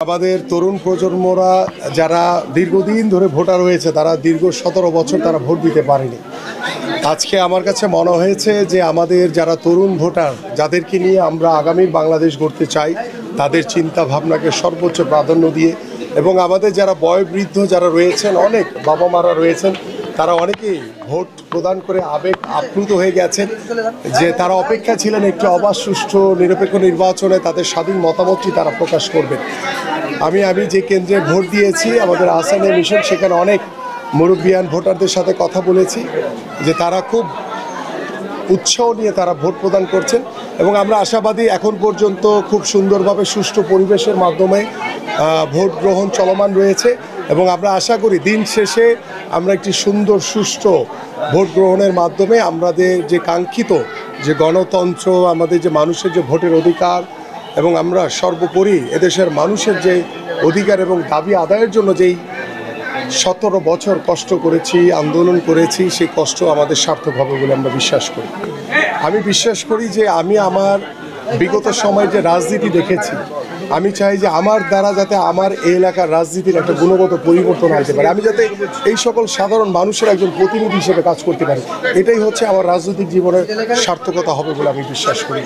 আমাদের তরুণ প্রজন্মরা যারা দীর্ঘদিন ধরে ভোটার হয়েছে, তারা দীর্ঘ 17 বছর তারা ভোট দিতে পারেনি। আজকে আমার কাছে মনে হয়েছে যে আমাদের যারা তরুণ ভোটার, যাদেরকে নিয়ে আমরা আগামীর বাংলাদেশ গড়তে চাই, তাদের চিন্তা ভাবনাকে সর্বোচ্চ প্রাধান্য দিয়ে এবং আমাদের যারা বয়োবৃদ্ধ যারা রয়েছেন, অনেক বাবা মারা রয়েছেন, তারা অনেকেই ভোট প্রদান করে আবেগ আপ্লুত হয়ে গেছেন যে তারা অপেক্ষা ছিলেন একটি অবাধ, সুষ্ঠু, নিরপেক্ষ নির্বাচনে তাদের স্বাধীন মতামতটি তারা প্রকাশ করবেন। আমি যে কেন্দ্রে ভোট দিয়েছি, আমাদের আহসানিয়া মিশন, সেখানে অনেক মুরব্বিয়ান ভোটারদের সাথে কথা বলেছি যে তারা খুব উৎসাহ নিয়ে তারা ভোট প্রদান করছেন এবং আমরা আশাবাদী এখন পর্যন্ত খুব সুন্দরভাবে সুষ্ঠু পরিবেশের মাধ্যমে ভোট গ্রহণ চলমান রয়েছে এবং আমরা আশা করি দিন শেষে আমরা একটি সুন্দর সুষ্ঠু ভোট গ্রহণের মাধ্যমে আমাদের যে কাঙ্ক্ষিত যে গণতন্ত্র, আমাদের যে মানুষের যে ভোটের অধিকার এবং আমরা সর্বোপরি এদেশের মানুষের যে অধিকার এবং দাবি আদায়ের জন্য যেই 17 বছর কষ্ট করেছি, আন্দোলন করেছি, সেই কষ্ট আমাদের সার্থক হবে বলে আমরা বিশ্বাস করি। আমি বিশ্বাস করি যে আমি আমার বিগত সময়ে যে রাজনীতি দেখেছি, আমি চাই যে আমার দ্বারা যাতে আমার এই এলাকার রাজনীতির একটা গুণগত পরিবর্তন আনতে পারে, আমি যাতে এই সকল সাধারণ মানুষের একজন প্রতিনিধি হিসেবে কাজ করতে পারি। এটাই হচ্ছে আমার রাজনৈতিক জীবনের সার্থকতা হবে বলে আমি বিশ্বাস করি।